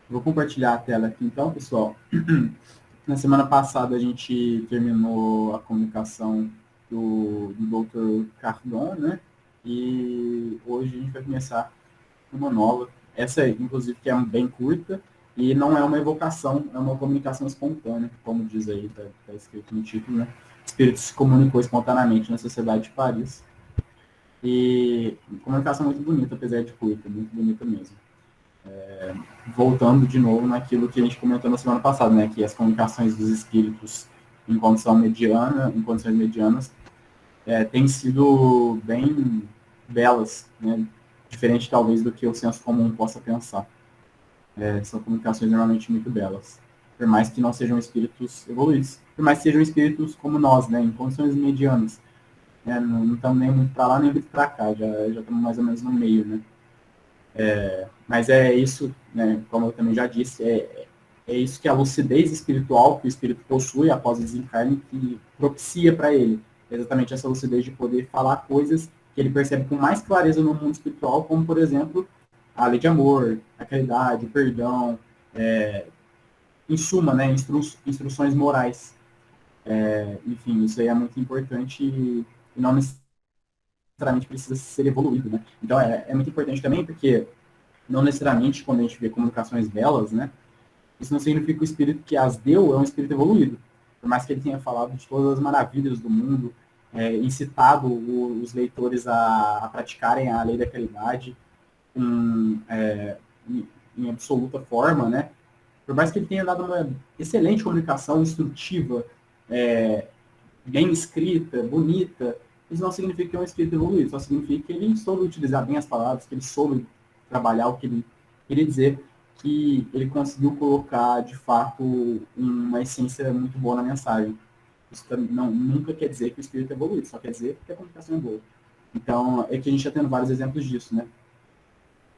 Vou compartilhar a tela aqui então, pessoal. Na semana passada a gente terminou a comunicação do Dr. Cardon, né? E hoje a gente vai começar uma nova. Essa, inclusive, que é bem curta e não é uma evocação, é uma comunicação espontânea, como diz aí, tá escrito no título, né? O espírito se comunicou espontaneamente na Sociedade de Paris. E comunicação muito bonita, apesar de curta, muito bonita mesmo. Voltando de novo naquilo que a gente comentou na semana passada, né, que as comunicações dos espíritos em condição mediana, em condições medianas, têm sido bem belas, né, diferente talvez do que o senso comum possa pensar. São comunicações normalmente muito belas, por mais que não sejam espíritos evoluídos, por mais que sejam espíritos como nós, né, em condições medianas, né, não estamos nem muito para lá nem muito para cá, já estamos mais ou menos no meio, né. Mas é isso, né, como eu também já disse, é isso que a lucidez espiritual que o espírito possui após o desencarne que propicia para ele. Exatamente essa lucidez de poder falar coisas que ele percebe com mais clareza no mundo espiritual, como, por exemplo, a lei de amor, a caridade, o perdão, em suma, né, instruções morais. Enfim, isso aí é muito importante e não necessariamente precisa ser evoluído, né? Então, é muito importante também porque não necessariamente quando a gente vê comunicações belas, né, isso não significa que o espírito que as deu é um espírito evoluído. Por mais que ele tenha falado de todas as maravilhas do mundo, incitado os leitores a praticarem a lei da caridade em absoluta forma, né? Por mais que ele tenha dado uma excelente comunicação instrutiva, é, bem escrita, bonita, isso não significa que é um espírito evoluído, só significa que ele soube utilizar bem as palavras, que ele soube trabalhar o que ele queria dizer, que ele conseguiu colocar, de fato, uma essência muito boa na mensagem. Isso nunca quer dizer que o espírito é evoluído, só quer dizer que a comunicação é boa. Então, é que a gente está tendo vários exemplos disso, né?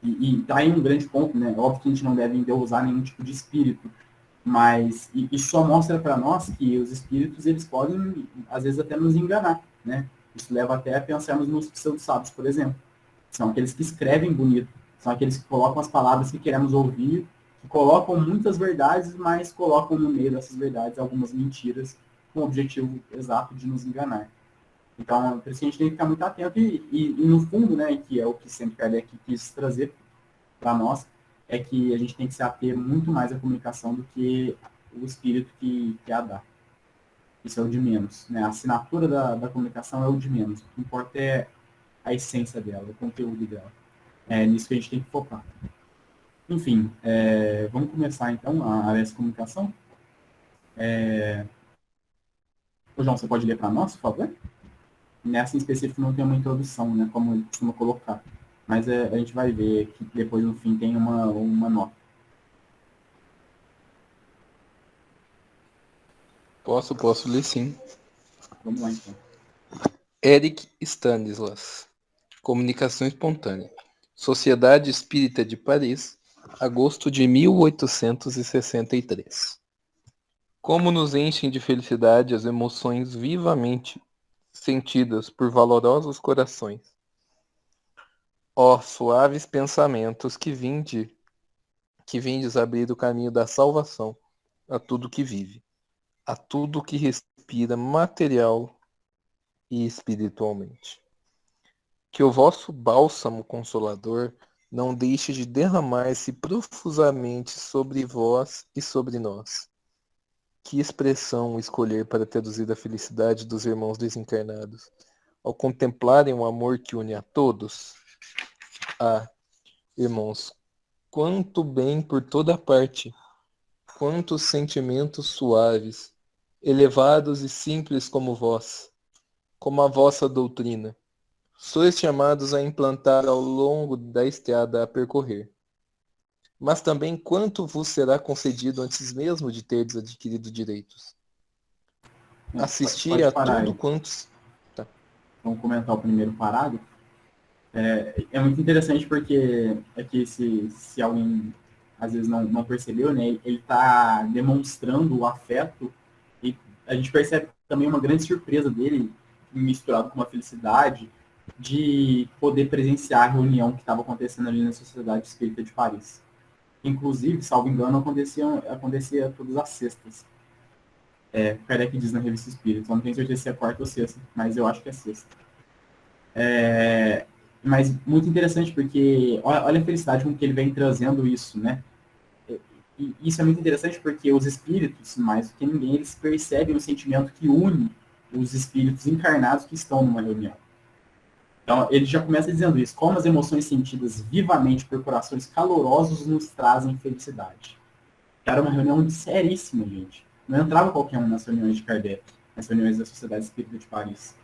E tá aí um grande ponto, né? Óbvio que a gente não deve endeusar nenhum tipo de espírito, mas isso só mostra para nós que os espíritos eles podem às vezes até nos enganar, né? Isso leva até a pensarmos nos pseudo-sábios, por exemplo. São aqueles que escrevem bonito, são aqueles que colocam as palavras que queremos ouvir, que colocam muitas verdades, mas colocam no meio dessas verdades algumas mentiras com o objetivo exato de nos enganar. Então, por isso que a gente tem que ficar muito atento e no fundo, né, que é o que sempre Kardec quis trazer para nós, é que a gente tem que se ater muito mais à comunicação do que o espírito que a dá. Isso é o de menos. Né? A assinatura da comunicação é o de menos. O que importa é a essência dela, o conteúdo dela. É nisso que a gente tem que focar. Enfim, vamos começar então a área de comunicação. Ô, João, você pode ler para nós, por favor? Nessa em específico não tem uma introdução, né, como ele costuma colocar. Mas a gente vai ver que depois, no fim, tem uma nota. Posso ler sim. Vamos lá, então. Eric Stanislas. Comunicação espontânea. Sociedade Espírita de Paris, agosto de 1863. Como nos enchem de felicidade as emoções vivamente sentidas por valorosos corações. Ó suaves pensamentos que vindes abrir o caminho da salvação a tudo que vive, a tudo que respira material e espiritualmente. Que o vosso bálsamo consolador não deixe de derramar-se profusamente sobre vós e sobre nós. Que expressão escolher para traduzir a felicidade dos irmãos desencarnados, ao contemplarem o amor que une a todos? Ah, irmãos, quanto bem por toda parte, quantos sentimentos suaves, elevados e simples como vós, como a vossa doutrina, sois chamados a implantar ao longo da estrada a percorrer. Mas também quanto vos será concedido antes mesmo de terdes adquirido direitos. Assistir Pode a parar tudo aí. quantos... Tá. Vamos comentar o primeiro parágrafo. É muito interessante porque é que se alguém às vezes não percebeu, né, ele está demonstrando o afeto e a gente percebe também uma grande surpresa dele, misturado com uma felicidade, de poder presenciar a reunião que estava acontecendo ali na Sociedade Espírita de Paris. Inclusive, salvo engano, acontecia todas as sextas. O Kardec diz na Revista Espírita, eu não tenho certeza se é quarta ou sexta, mas eu acho que é sexta. Mas muito interessante, porque olha a felicidade com que ele vem trazendo isso, né? E isso é muito interessante porque os espíritos, mais do que ninguém, eles percebem o sentimento que une os espíritos encarnados que estão numa reunião. Então, ele já começa dizendo isso, como as emoções sentidas vivamente por corações calorosos nos trazem felicidade. Era uma reunião seríssima, gente. Não entrava qualquer um nas reuniões de Kardec, nas reuniões da Sociedade Espírita de Paris.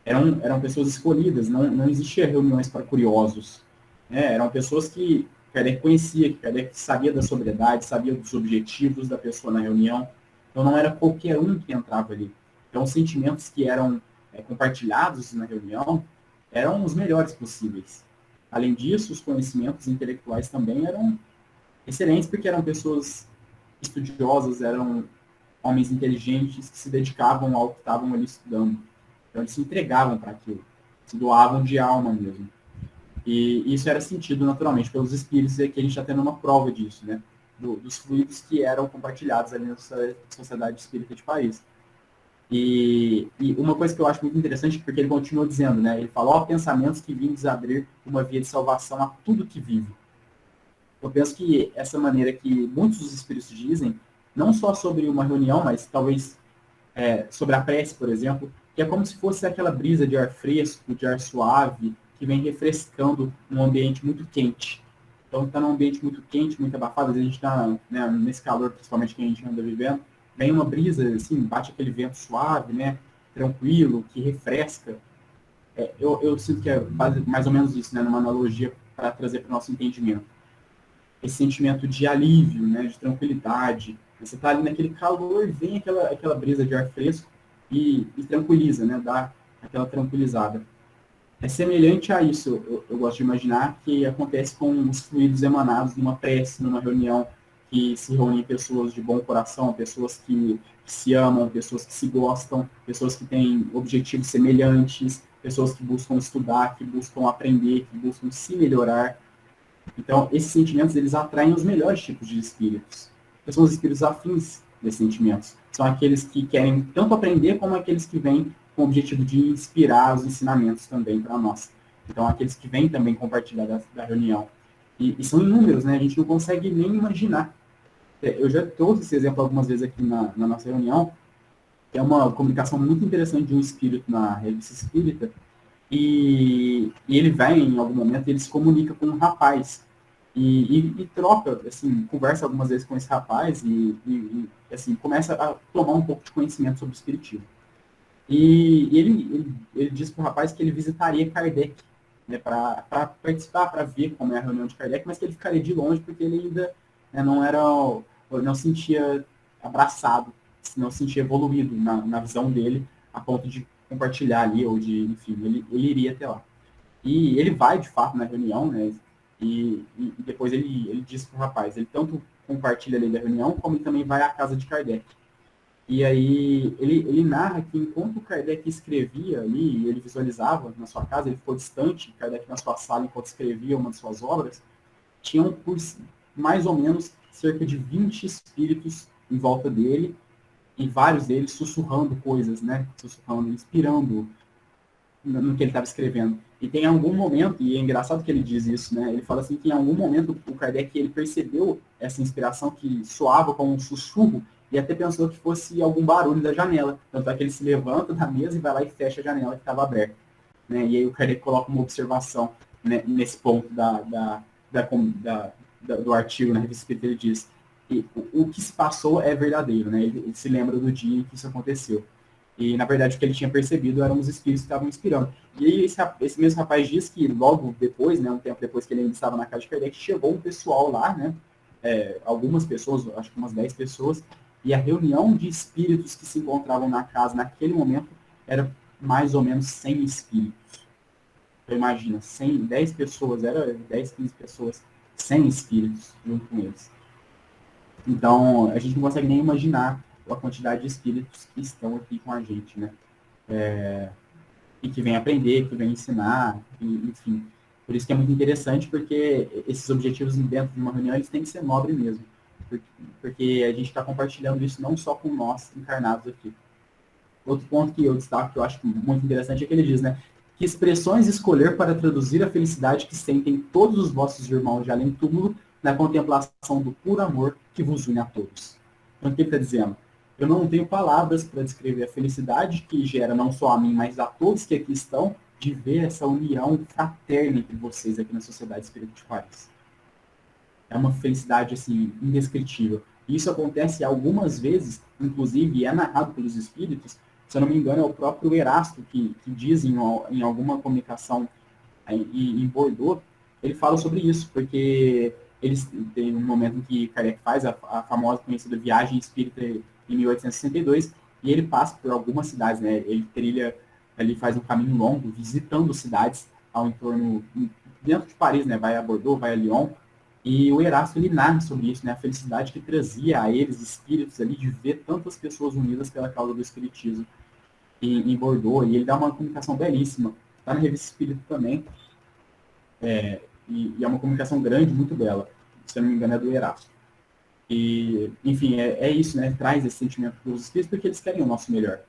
Eram pessoas escolhidas, não existia reuniões para curiosos. Eram pessoas que Kardec conhecia, que Kardec sabia da sobriedade, sabia dos objetivos da pessoa na reunião. Então não era qualquer um que entrava ali. Então os sentimentos que eram compartilhados na reunião eram os melhores possíveis. Além disso, os conhecimentos intelectuais também eram excelentes, porque eram pessoas estudiosas, eram homens inteligentes que se dedicavam ao que estavam ali estudando. Então eles se entregavam para aquilo, se doavam de alma mesmo. E isso era sentido naturalmente pelos espíritos, e aqui a gente está tendo uma prova disso, né? Dos fluidos que eram compartilhados ali na Sociedade Espírita de Paris. E uma coisa que eu acho muito interessante, porque ele continua dizendo, né? Ele fala, pensamentos que vindos abrir uma via de salvação a tudo que vive. Eu penso que essa maneira que muitos dos espíritos dizem, não só sobre uma reunião, mas talvez sobre a prece, por exemplo, que é como se fosse aquela brisa de ar fresco, de ar suave, que vem refrescando um ambiente muito quente. Então, está num ambiente muito quente, muito abafado, às vezes a gente está, né, nesse calor, principalmente que a gente anda vivendo, vem uma brisa, assim, bate aquele vento suave, né, tranquilo, que refresca. Eu sinto que é mais ou menos isso, né, numa analogia para trazer para o nosso entendimento. Esse sentimento de alívio, né, de tranquilidade. Você está ali naquele calor, vem aquela brisa de ar fresco e tranquiliza, né, dá aquela tranquilizada. É semelhante a isso, eu gosto de imaginar, que acontece com os fluidos emanados numa prece, numa reunião, que se reúnem pessoas de bom coração, pessoas que se amam, pessoas que se gostam, pessoas que têm objetivos semelhantes, pessoas que buscam estudar, que buscam aprender, que buscam se melhorar. Então, esses sentimentos, eles atraem os melhores tipos de espíritos. São os espíritos afins desses sentimentos. São aqueles que querem tanto aprender, como aqueles que vêm com o objetivo de inspirar os ensinamentos também para nós. Então, aqueles que vêm também compartilhar da reunião. E são inúmeros, né? A gente não consegue nem imaginar. Eu já trouxe esse exemplo algumas vezes aqui na nossa reunião, que é uma comunicação muito interessante de um espírito na Revista Espírita, e ele vai, em algum momento, ele se comunica com um rapaz, e troca, assim, conversa algumas vezes com esse rapaz, assim, começa a tomar um pouco de conhecimento sobre o espiritismo. E ele diz para o rapaz que ele visitaria Kardec, né, para participar, para ver como é a reunião de Kardec, mas que ele ficaria de longe, porque ele ainda, né, não sentia abraçado, não sentia evoluído na visão dele, a ponto de compartilhar ali, ou de, enfim, ele iria até lá. E ele vai, de fato, na reunião, né, e depois ele diz para o rapaz, ele tanto compartilha ali da reunião, como ele também vai à casa de Kardec. E aí ele narra que enquanto Kardec escrevia ali, ele visualizava na sua casa, ele ficou distante, Kardec na sua sala, enquanto escrevia uma de suas obras, tinham por mais ou menos cerca de 20 espíritos em volta dele, e vários deles sussurrando coisas, né? Sussurrando, inspirando no que ele estava escrevendo. E tem algum momento, e é engraçado que ele diz isso, né? Ele fala assim que em algum momento o Kardec ele percebeu essa inspiração que soava como um sussurro e até pensou que fosse algum barulho da janela. Tanto é que ele se levanta da mesa e vai lá e fecha a janela que estava aberta. Né? E aí o Kardec coloca uma observação, né, nesse ponto do artigo na Revista Espírita. Ele diz que o que se passou é verdadeiro, né? Ele se lembra do dia em que isso aconteceu. E, na verdade, o que ele tinha percebido eram os espíritos que estavam inspirando. E aí, esse mesmo rapaz diz que logo depois, né, um tempo depois que ele ainda estava na casa de Kardec, chegou um pessoal lá, né, algumas pessoas, acho que umas 10 pessoas, e a reunião de espíritos que se encontravam na casa naquele momento era mais ou menos 100 espíritos. Então, imagina, 10 pessoas, era 10, 15 pessoas, 100 espíritos junto com eles. Então, a gente não consegue nem imaginar a quantidade de espíritos que estão aqui com a gente, né? E que vem aprender, que vem ensinar, enfim. Por isso que é muito interessante, porque esses objetivos dentro de uma reunião, eles têm que ser nobres mesmo. Porque a gente está compartilhando isso não só com nós encarnados aqui. Outro ponto que eu destaco, que eu acho muito interessante, é que ele diz, né? Que expressões escolher para traduzir a felicidade que sentem todos os vossos irmãos de além túmulo na contemplação do puro amor que vos une a todos. Então, o que ele está dizendo? Eu não tenho palavras para descrever a felicidade que gera não só a mim, mas a todos que aqui estão, de ver essa união fraterna entre vocês aqui na Sociedade Espírita de Paris. É uma felicidade, assim, indescritível. Isso acontece algumas vezes, inclusive é narrado pelos espíritos, se eu não me engano é o próprio Erasto que diz em alguma comunicação em Bordeaux, ele fala sobre isso, porque eles tem um momento em que Kardec faz a famosa conhecida viagem espírita em 1862, e ele passa por algumas cidades, né? Ele faz um caminho longo, visitando cidades ao entorno, dentro de Paris, né? Vai a Bordeaux, vai a Lyon, e o Erasto, ele narra sobre isso, né? A felicidade que trazia a eles, espíritos ali, de ver tantas pessoas unidas pela causa do espiritismo em Bordeaux, e ele dá uma comunicação belíssima. Está na Revista Espírita também, e é uma comunicação grande, muito bela. Se eu não me engano, é do Erasto. E, enfim, é isso, né? Traz esse sentimento dos espíritos porque eles querem o nosso melhor.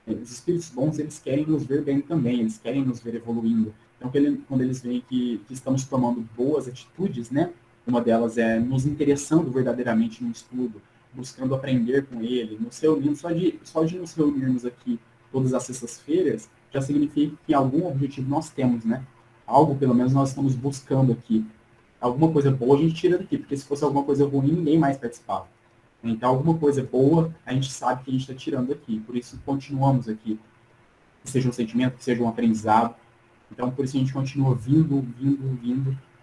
Os espíritos bons, eles querem nos ver bem também, eles querem nos ver evoluindo. Então, quando eles veem que estamos tomando boas atitudes, né? Uma delas é nos interessando verdadeiramente no estudo, buscando aprender com ele, nos reunindo, só de nos reunirmos aqui todas as sextas-feiras, já significa que algum objetivo nós temos, né? Algo, pelo menos, nós estamos buscando aqui. Alguma coisa boa a gente tira daqui, porque se fosse alguma coisa ruim, ninguém mais participava. Então, alguma coisa boa, a gente sabe que a gente está tirando daqui. Por isso, continuamos aqui. Que seja um sentimento, que seja um aprendizado. Então, por isso a gente continua vindo,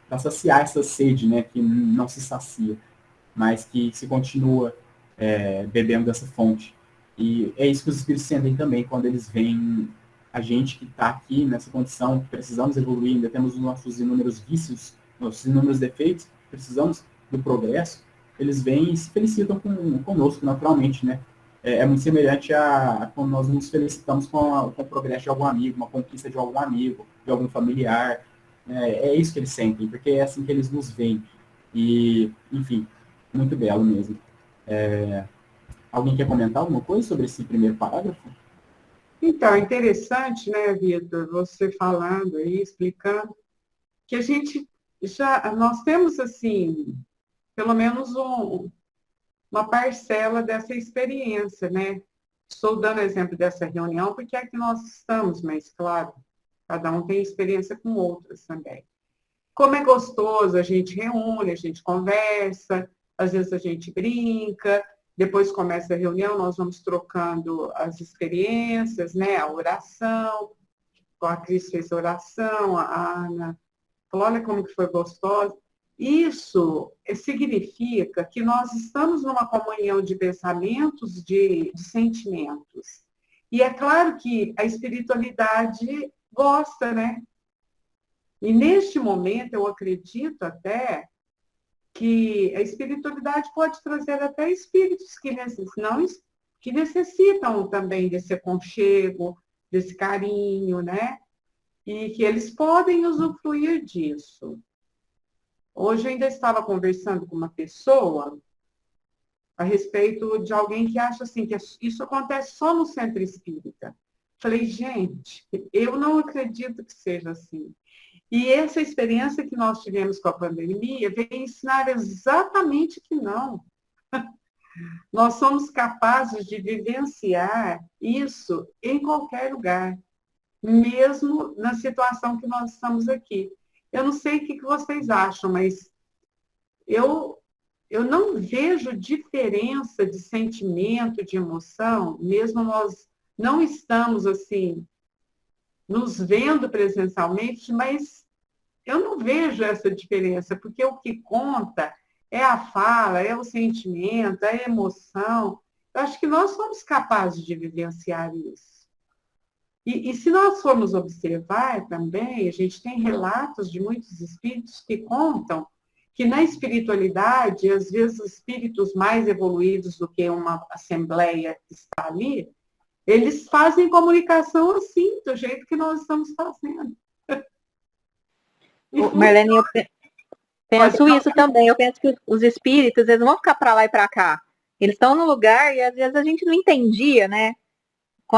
para saciar essa sede, né, que não se sacia, mas que se continua bebendo dessa fonte. E é isso que os espíritos sentem também, quando eles veem a gente que está aqui nessa condição, precisamos evoluir, ainda temos os nossos inúmeros vícios, nossos inúmeros defeitos, precisamos do progresso, eles vêm e se felicitam conosco, naturalmente, né? É muito semelhante a quando nós nos felicitamos com o progresso de algum amigo, uma conquista de algum amigo, de algum familiar. É isso que eles sentem, porque é assim que eles nos veem. E, enfim, muito belo mesmo. Alguém quer comentar alguma coisa sobre esse primeiro parágrafo? Então, é interessante, né, Vitor, você falando aí, explicando, que a gente nós temos, assim, pelo menos uma parcela dessa experiência, né? Estou dando exemplo dessa reunião porque é que nós estamos, mas, claro, cada um tem experiência com outras também. Como é gostoso, a gente reúne, a gente conversa, às vezes a gente brinca, depois começa a reunião, nós vamos trocando as experiências, né? A oração, a Cris fez a oração, a Ana falou, olha como que foi gostoso. Isso significa que nós estamos numa comunhão de pensamentos, de sentimentos. E é claro que a espiritualidade gosta, né? E neste momento, eu acredito até que a espiritualidade pode trazer até espíritos que necessitam também desse aconchego, desse carinho, né? E que eles podem usufruir disso. Hoje eu ainda estava conversando com uma pessoa a respeito de alguém que acha assim, que isso acontece só no centro espírita. Falei, gente, eu não acredito que seja assim. E essa experiência que nós tivemos com a pandemia veio ensinar exatamente que não. Nós somos capazes de vivenciar isso em qualquer lugar, mesmo na situação que nós estamos aqui. Eu não sei o que vocês acham, mas eu não vejo diferença de sentimento, de emoção, mesmo nós não estamos assim, nos vendo presencialmente, mas eu não vejo essa diferença, porque o que conta é a fala, é o sentimento, é a emoção. Eu acho que nós somos capazes de vivenciar isso. E se nós formos observar também, a gente tem relatos de muitos espíritos que contam que na espiritualidade, às vezes espíritos mais evoluídos do que uma assembleia que está ali, eles fazem comunicação assim, do jeito que nós estamos fazendo. Marlene, eu penso Pode isso também. Eu penso que os espíritos, eles não vão ficar para lá e para cá. Eles estão no lugar e às vezes a gente não entendia, né?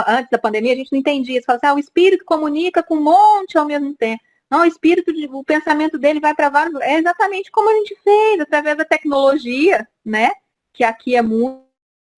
Antes da pandemia, a gente não entendia. Você fala assim, o espírito comunica com um monte ao mesmo tempo. Não, o pensamento dele vai para vários. É exatamente como a gente fez, através da tecnologia, né? Que aqui é muito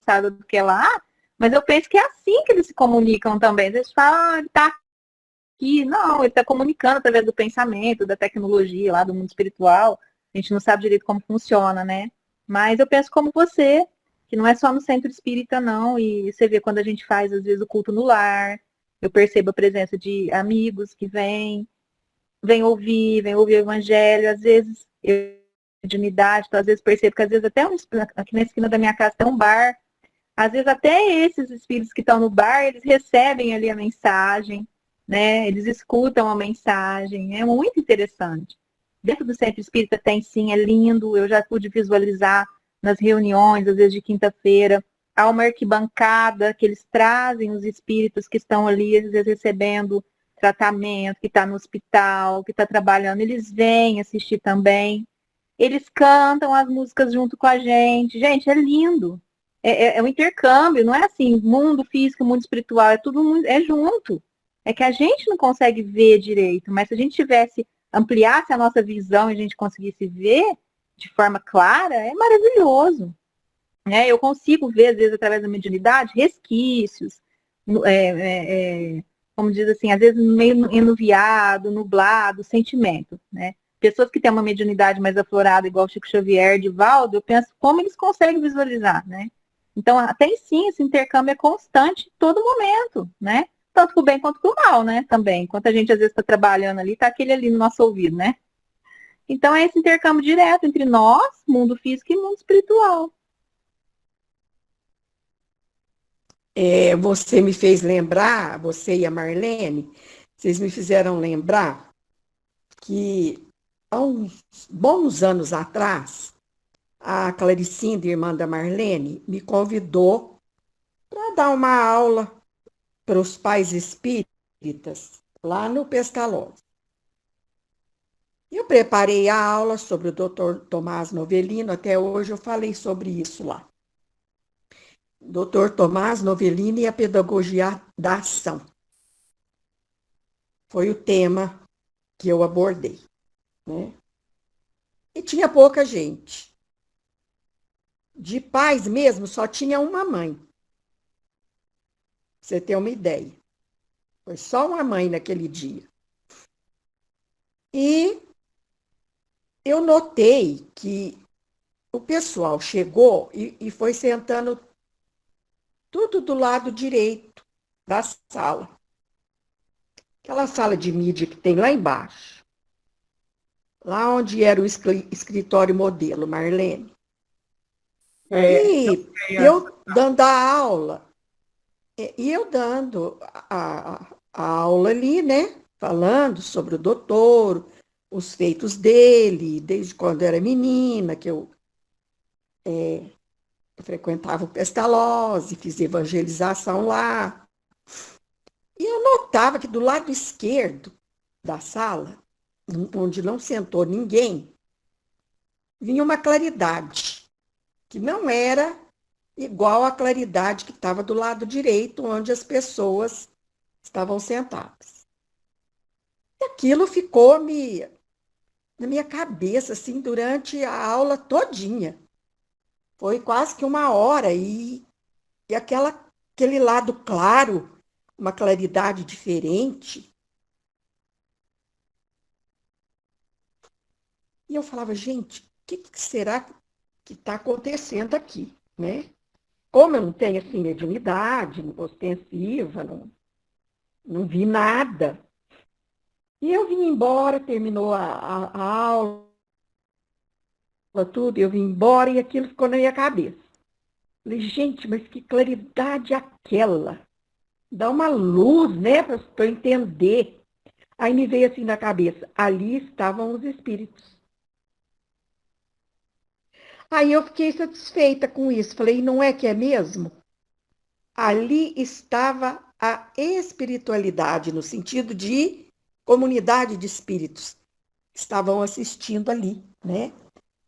avançada do que lá. Mas eu penso que é assim que eles se comunicam também. Eles falam, ele está aqui. Não, ele está comunicando através do pensamento, da tecnologia lá, do mundo espiritual. A gente não sabe direito como funciona, né? Mas eu penso como você, que não é só no centro espírita, não. E você vê quando a gente faz, às vezes, o culto no lar. Eu percebo a presença de amigos que vêm ouvir o evangelho. Às vezes, eu de unidade, então, às vezes percebo que às vezes até aqui na esquina da minha casa tem um bar. Às vezes até esses espíritos que estão no bar, eles recebem ali a mensagem, né? Eles escutam a mensagem, é muito interessante. Dentro do centro espírita tem sim, é lindo, eu já pude visualizar nas reuniões, às vezes de quinta-feira, há uma arquibancada que eles trazem os espíritos que estão ali, às vezes recebendo tratamento, que está no hospital, que está trabalhando, eles vêm assistir também. Eles cantam as músicas junto com a gente. Gente, é lindo. É um intercâmbio, não é assim, mundo físico, mundo espiritual, é tudo é junto. É que a gente não consegue ver direito, mas se a gente tivesse, ampliasse a nossa visão e a gente conseguisse ver de forma clara, é maravilhoso. Né? Eu consigo ver, às vezes, através da mediunidade, resquícios, como diz assim, às vezes meio enuviado, nublado, sentimento, né? Pessoas que têm uma mediunidade mais aflorada, igual Chico Xavier, Divaldo, eu penso como eles conseguem visualizar, né? Então, tem sim, esse intercâmbio é constante em todo momento, né? Tanto pro bem quanto pro mal, né? Também. Enquanto a gente às vezes está trabalhando ali, tá aquele ali no nosso ouvido, né? Então, é esse intercâmbio direto entre nós, mundo físico e mundo espiritual. Você me fez lembrar, você e a Marlene, vocês me fizeram lembrar que há uns bons anos atrás, a Claricinda, irmã da Marlene, me convidou para dar uma aula para os pais espíritas lá no Pestalozzi. Eu preparei a aula sobre o Dr. Tomás Novellino, até hoje eu falei sobre isso lá. Dr. Tomás Novellino e a pedagogia da ação. Foi o tema que eu abordei, né? E tinha pouca gente. De pais mesmo, só tinha uma mãe. Pra você ter uma ideia. Foi só uma mãe naquele dia. E eu notei que o pessoal chegou e foi sentando tudo do lado direito da sala. Aquela sala de mídia que tem lá embaixo. Lá onde era o escritório modelo, Marlene. E eu dando a aula, e eu dando a aula ali, né? Falando sobre o doutor, os feitos dele, desde quando era menina, que eu frequentava o Pestalozzi, fiz evangelização lá. E eu notava que do lado esquerdo da sala, onde não sentou ninguém, vinha uma claridade, que não era igual à claridade que estava do lado direito, onde as pessoas estavam sentadas. E aquilo ficou na minha cabeça, assim, durante a aula todinha. Foi quase que uma hora, e aquele lado claro, uma claridade diferente. E eu falava, gente, o que será que está acontecendo aqui, né? Como eu não tenho, assim, mediunidade ostensiva, não vi nada. E eu vim embora, terminou a aula, tudo, eu vim embora e aquilo ficou na minha cabeça. Falei, gente, mas que claridade aquela! Dá uma luz, né, para eu entender. Aí me veio assim na cabeça, ali estavam os espíritos. Aí eu fiquei satisfeita com isso. Falei, não é que é mesmo? Ali estava a espiritualidade, no sentido de comunidade de espíritos. estavam assistindo ali, né?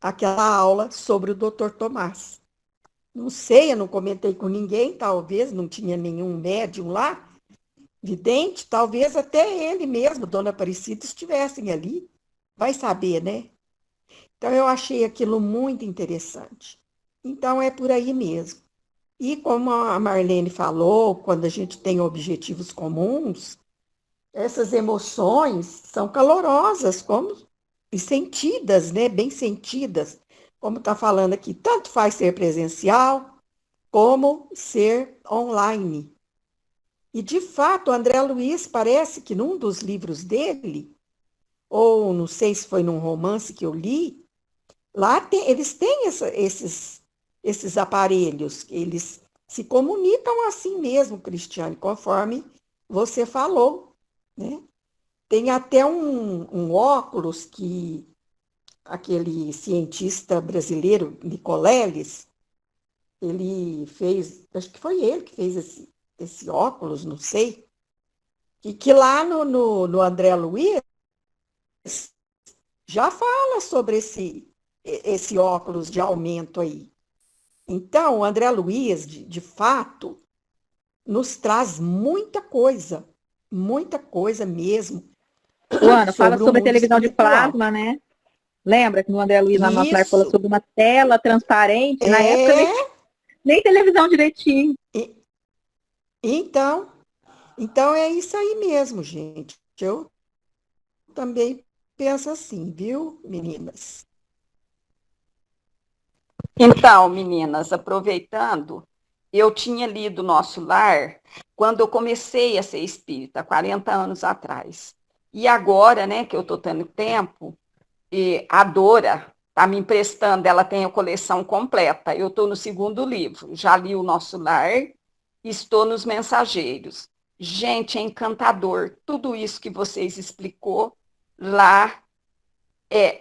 Aquela aula sobre o Dr. Tomás. Não sei, eu não comentei com ninguém, talvez, não tinha nenhum médium lá, vidente, talvez até ele mesmo, Dona Aparecida, estivessem ali. Vai saber, né? Então, eu achei aquilo muito interessante. Então, é por aí mesmo. E como a Marlene falou, quando a gente tem objetivos comuns, essas emoções são calorosas e sentidas, né? Bem sentidas, como está falando aqui. Tanto faz ser presencial, como ser online. E, de fato, o André Luiz parece que num dos livros dele, ou não sei se foi num romance que eu li, lá eles têm esses aparelhos, eles se comunicam assim mesmo, Cristiane, conforme você falou, né? Tem até um óculos que aquele cientista brasileiro, Nicoleles, ele fez, acho que foi ele que fez esse óculos, não sei, que lá no André Luiz já fala sobre esse óculos de aumento aí. Então, o André Luiz, de fato, nos traz muita coisa mesmo, Luana, fala sobre o sobre a mundo televisão de espiritual. plasma, né? Lembra que no André Luiz, lá no nosso lar, falou Isso sobre uma tela transparente? Na época é. nem televisão direitinho. Então, é isso aí mesmo, gente. Eu também penso assim, viu, meninas? Então, meninas, aproveitando, eu tinha lido Nosso Lar quando eu comecei a ser espírita, 40 anos atrás. E agora, né, que eu estou tendo tempo, e a Dora está me emprestando, ela tem a coleção completa. Eu estou no segundo livro, já li o Nosso Lar, estou nos Mensageiros. Gente, é encantador. Tudo isso que vocês explicou lá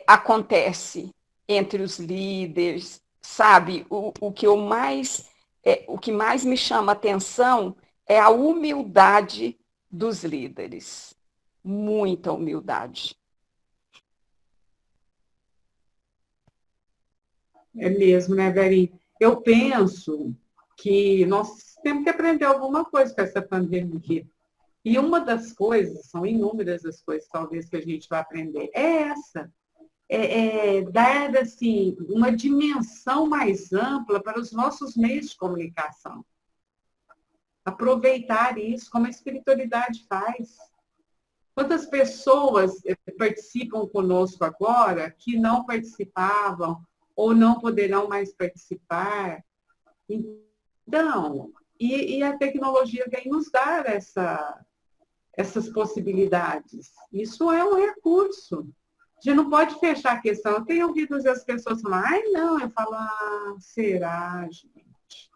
acontece entre os líderes, sabe? O que mais me chama atenção é a humildade dos líderes. Muita humildade. É mesmo, né, Verinha? Eu penso que nós temos que aprender alguma coisa com essa pandemia. E uma das coisas, são inúmeras as coisas, talvez, que a gente vai aprender, é essa. Dar, assim, uma dimensão mais ampla para os nossos meios de comunicação. Aproveitar isso, como a espiritualidade faz. Quantas pessoas participam conosco agora que não participavam ou não poderão mais participar? Então, e a tecnologia vem nos dar essas possibilidades. Isso é um recurso. A gente não pode fechar a questão. Eu tenho ouvido as pessoas falar, ai, não, eu falo, será, gente?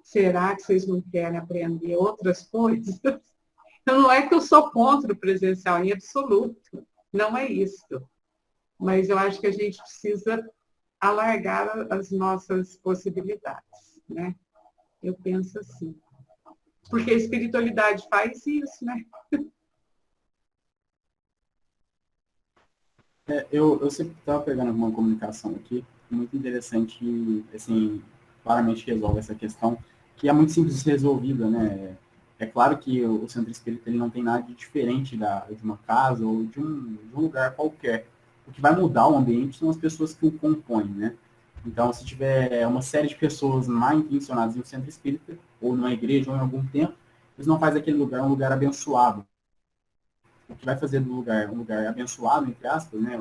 Será que vocês não querem aprender outras coisas? Então, não é que eu sou contra o presencial em absoluto, não é isso. Mas eu acho que a gente precisa alargar as nossas possibilidades, né? Eu penso assim. Porque a espiritualidade faz isso, né? Eu sempre estava pegando uma comunicação aqui, muito interessante, e, assim, claramente resolve essa questão, que é muito simples de ser resolvida, né? É claro que o centro espírita ele não tem nada de diferente de uma casa ou de um lugar qualquer. O que vai mudar o ambiente são as pessoas que o compõem, né? Então, se tiver uma série de pessoas mal intencionadas em um centro espírita, ou numa igreja, ou em algum templo, eles não fazem aquele lugar um lugar abençoado. O que vai fazer do lugar um lugar abençoado, entre aspas, né?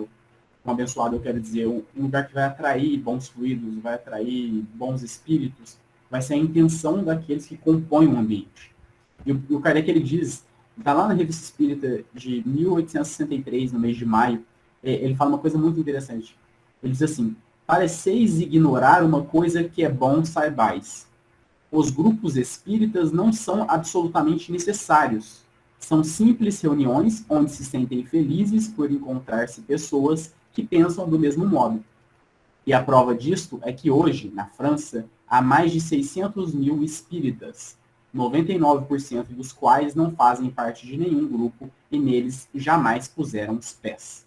Um abençoado, eu quero dizer, um lugar que vai atrair bons fluidos, vai atrair bons espíritos, vai ser a intenção daqueles que compõem o ambiente. E o Kardec, ele diz, está lá na Revista Espírita de 1863, no mês de maio, ele fala uma coisa muito interessante. Ele diz assim, pareceis ignorar uma coisa que é bom, saibais. Os grupos espíritas não são absolutamente necessários. São simples reuniões onde se sentem felizes por encontrar-se pessoas que pensam do mesmo modo. E a prova disto é que hoje, na França, há mais de 600 mil espíritas, 99% dos quais não fazem parte de nenhum grupo e neles jamais puseram os pés.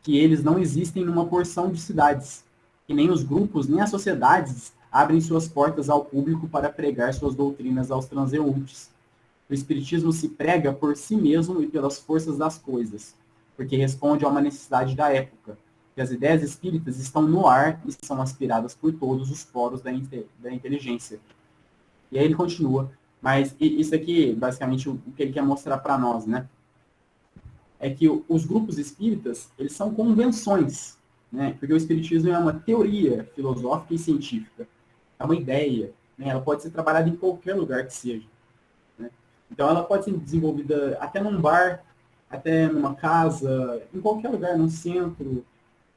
que eles não existem numa porção de cidades, que nem os grupos, nem as sociedades abrem suas portas ao público para pregar suas doutrinas aos transeuntes. O Espiritismo se prega por si mesmo e pelas forças das coisas, porque responde a uma necessidade da época, que as ideias espíritas estão no ar e são aspiradas por todos os poros da inteligência. E aí ele continua, mas isso aqui, basicamente, o que ele quer mostrar para nós, né? É que os grupos espíritas, eles são convenções, né? Porque o espiritismo é uma teoria filosófica e científica, é uma ideia, né? Ela pode ser trabalhada em qualquer lugar que seja, né? Então ela pode ser desenvolvida até num bar, até numa casa, em qualquer lugar, num centro,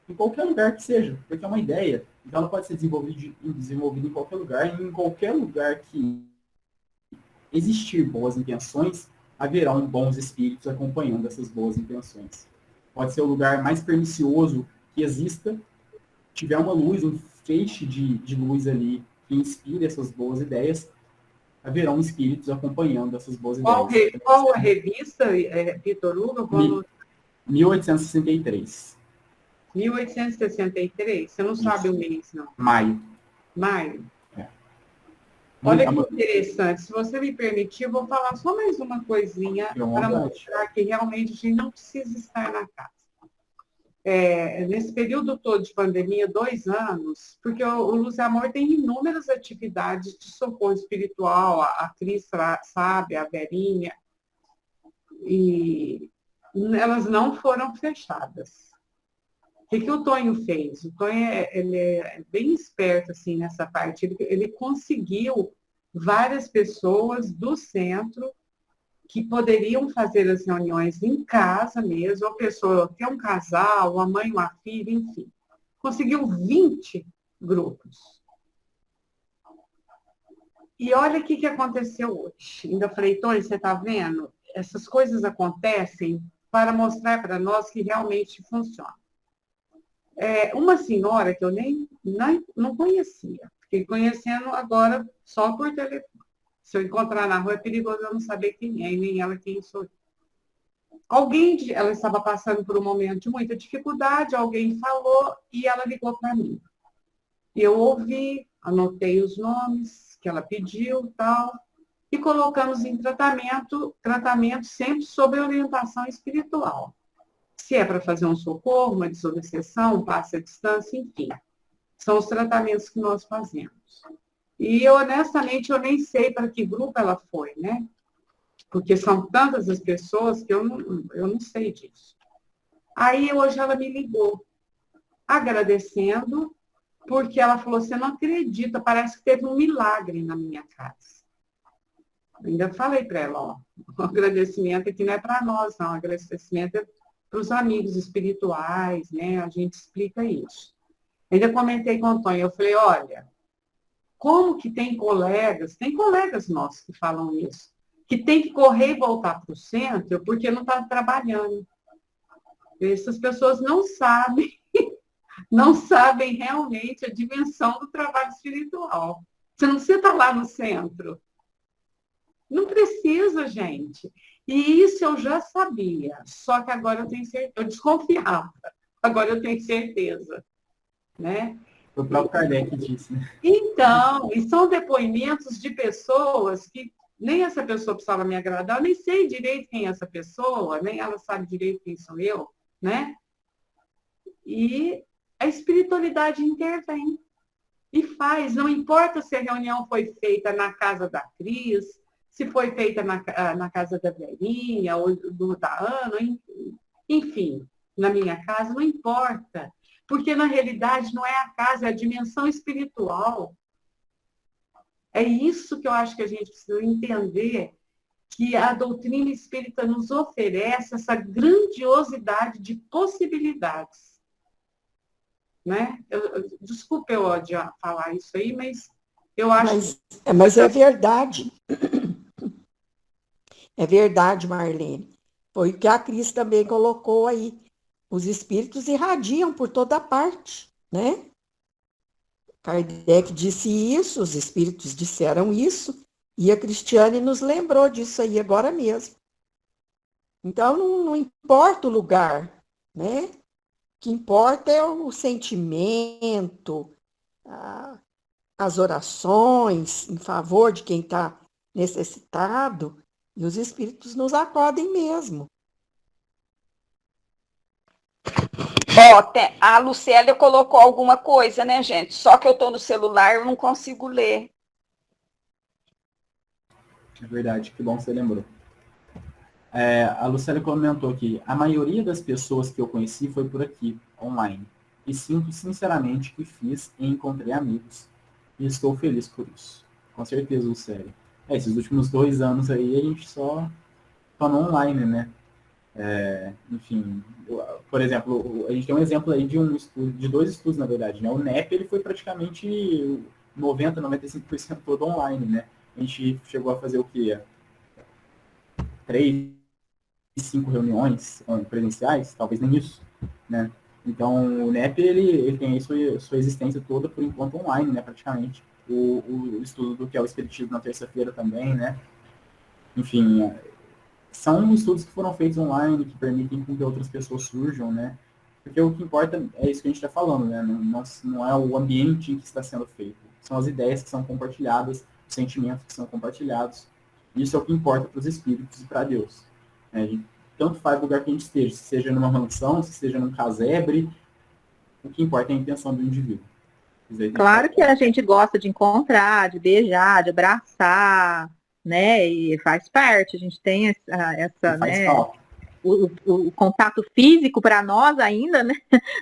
em qualquer lugar que seja, porque é uma ideia. Então ela pode ser desenvolvida em qualquer lugar, e em qualquer lugar que existir boas intenções, haverão bons espíritos acompanhando essas boas intenções. Pode ser o lugar mais pernicioso que exista, tiver uma luz, um feixe de luz ali que inspire essas boas ideias, haverão espíritos acompanhando essas boas ideias. Qual a revista, Vitor Hugo? 1863. 1863? Você não sabe o mês, não? Maio. Maio. É. Olha que interessante. Se você me permitir, eu vou falar só mais uma coisinha para mostrar que realmente a gente não precisa estar na casa. Nesse período todo de pandemia, 2 anos, porque o Luz e Amor tem inúmeras atividades de socorro espiritual, a Cris sabe, a Verinha, e elas não foram fechadas. O que o Tonho fez? O Tonho ele é bem esperto assim, nessa parte. Ele conseguiu várias pessoas do centro que poderiam fazer as reuniões em casa mesmo, a pessoa ter um casal, uma mãe, uma filha, enfim. Conseguiu 20 grupos. E olha o que aconteceu hoje. Ainda falei, Tonho, você está vendo? Essas coisas acontecem para mostrar para nós que realmente funciona. Uma senhora que eu não conhecia, fiquei conhecendo agora só por telefone. Se eu encontrar na rua, é perigoso eu não saber quem é, e nem ela quem sou eu. Ela estava passando por um momento de muita dificuldade, alguém falou e ela ligou para mim. Eu ouvi, anotei os nomes que ela pediu tal, e colocamos em tratamento sempre sob orientação espiritual. Se é para fazer um socorro, uma desobsessão, um passe à distância, enfim. São os tratamentos que nós fazemos. E, honestamente, eu nem sei para que grupo ela foi, né? Porque são tantas as pessoas que eu não sei disso. Aí, hoje, ela me ligou, agradecendo, porque ela falou, você não acredita, parece que teve um milagre na minha casa. Ainda falei para ela, ó, o agradecimento aqui não é para nós, não, o agradecimento é para os amigos espirituais, né? A gente explica isso. Ainda comentei com o Antônio, eu falei, olha, como que tem colegas nossos que falam isso, que tem que correr e voltar para o centro porque não está trabalhando. Essas pessoas não sabem realmente a dimensão do trabalho espiritual. Você não precisa estar lá no centro. Não precisa, gente. E isso eu já sabia, só que agora eu tenho certeza, eu desconfiava, agora eu tenho certeza, né? O próprio Kardec disse, né? Então, e são depoimentos de pessoas que nem essa pessoa precisava me agradar, eu nem sei direito quem é essa pessoa, nem ela sabe direito quem sou eu, né? E a espiritualidade intervém e faz, não importa se a reunião foi feita na casa da Cris, se foi feita na casa da Verinha ou da Ana, enfim, na minha casa, não importa. Porque, na realidade, não é a casa, é a dimensão espiritual. É isso que eu acho que a gente precisa entender, que a doutrina espírita nos oferece essa grandiosidade de possibilidades. Né? Desculpa eu odiar falar isso aí, mas eu acho... Mas é verdade. É verdade, Marlene. Foi o que a Cris também colocou aí. Os espíritos irradiam por toda parte, né? Kardec disse isso, os espíritos disseram isso, e a Cristiane nos lembrou disso aí agora mesmo. Então, não importa o lugar, né? que importa é o sentimento, as orações em favor de quem está necessitado, e os espíritos nos acodem mesmo. Ó, a Lucélia colocou alguma coisa, né, gente? Só que eu estou no celular, eu não consigo ler. É verdade, que bom que você lembrou. A Lucélia comentou aqui, a maioria das pessoas que eu conheci foi por aqui, online. E sinto sinceramente que fiz e encontrei amigos. E estou feliz por isso. Com certeza, Lucélia. Esses últimos 2 anos aí, a gente só no online, né? Enfim, por exemplo, a gente tem um exemplo aí de de 2 estudos, na verdade, né? O NEP, ele foi praticamente 90, 95% todo online, né? A gente chegou a fazer o quê? 3, 5 reuniões presenciais, talvez nem isso, né? Então, o NEP, ele tem sua existência toda, por enquanto, online, né, praticamente. O estudo do que é o Espiritismo na terça-feira também, né? Enfim, são estudos que foram feitos online, que permitem que outras pessoas surjam, né? Porque o que importa é isso que a gente está falando, né? Não é o ambiente em que está sendo feito. São as ideias que são compartilhadas, os sentimentos que são compartilhados. Isso é o que importa para os espíritos e para Deus. Tanto faz o lugar que a gente esteja, se seja numa mansão, se seja num casebre, o que importa é a intenção do indivíduo. Claro que a gente gosta de encontrar, de beijar, de abraçar, né? E faz parte, a gente tem essa faz né? falta. O contato físico para nós ainda, né?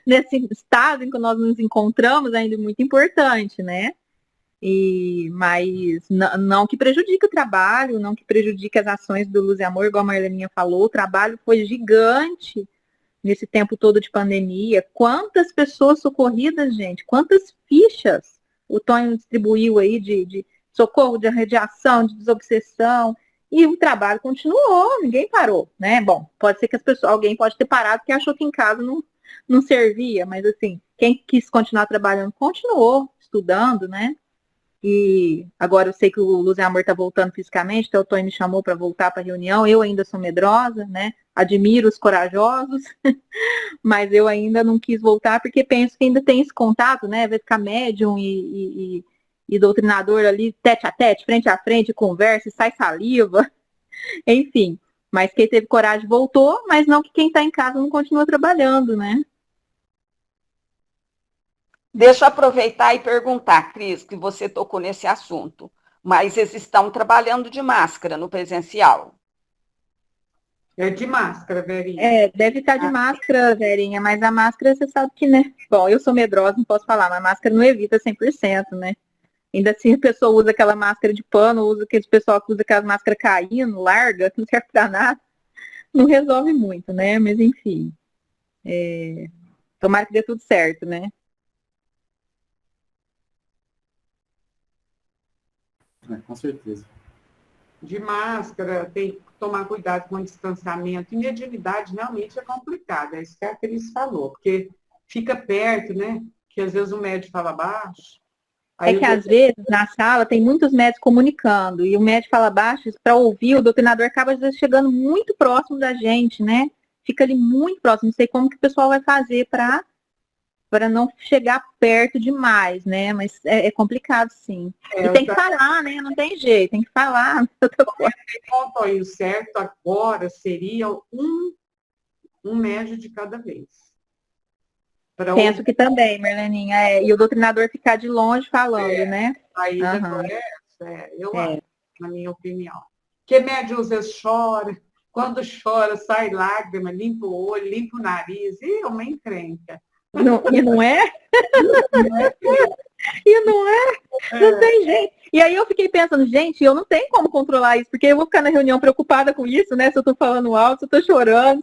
Nesse estado em que nós nos encontramos, ainda é muito importante, né? Mas não que prejudique o trabalho, não que prejudique as ações do Luz e Amor, igual a Marleninha falou, o trabalho foi gigante nesse tempo todo de pandemia. Quantas pessoas socorridas, gente, quantas fichas o Tonho distribuiu aí de socorro, de radiação, de desobsessão, e o trabalho continuou, ninguém parou, né? Bom, pode ser que alguém pode ter parado porque achou que em casa não servia, mas assim, quem quis continuar trabalhando, continuou estudando, né? E agora eu sei que o Luz e Amor está voltando fisicamente, então o Tony me chamou para voltar para a reunião. Eu ainda sou medrosa, né? Admiro os corajosos, mas eu ainda não quis voltar porque penso que ainda tem esse contato, né? Vai ficar médium e doutrinador ali, tete a tete, frente a frente, conversa, sai saliva, enfim. Mas quem teve coragem voltou, mas não que quem está em casa não continua trabalhando, né? Deixa eu aproveitar e perguntar, Cris, que você tocou nesse assunto. Mas eles estão trabalhando de máscara no presencial? É de máscara, Verinha. Deve estar de máscara, Verinha, mas a máscara você sabe que, né? Bom, eu sou medrosa, não posso falar, mas a máscara não evita 100%, né? Ainda assim a pessoa usa aquela máscara de pano, usa aqueles pessoal que usa aquelas máscaras caindo, larga, que não serve pra nada. Não resolve muito, né? Mas enfim. Tomara que dê tudo certo, né? Com certeza. De máscara, tem que tomar cuidado com o distanciamento. E mediunidade realmente é complicada, é isso que a Cris falou, porque fica perto, né? Que às vezes o médico fala baixo. É que às vezes na sala tem muitos médicos comunicando e o médico fala baixo para ouvir, o doutrinador acaba às vezes chegando muito próximo da gente, né? Fica ali muito próximo. Não sei como que o pessoal vai fazer para não chegar perto demais, né? Mas é complicado, sim. E tem que falar, né? Não tem jeito, tem que falar. Ponto aí, o certo agora seria um médio de cada vez. Penso que também, Marleninha. E o doutrinador ficar de longe falando, né? Aí eu acho, na minha opinião. Porque médio às vezes chora, quando chora, sai lágrima, limpa o olho, limpa o nariz, e é uma encrenca. E não é? E não é? Não tem jeito. E aí eu fiquei pensando, gente, eu não tenho como controlar isso, porque eu vou ficar na reunião preocupada com isso, né? Se eu tô falando alto, se eu tô chorando,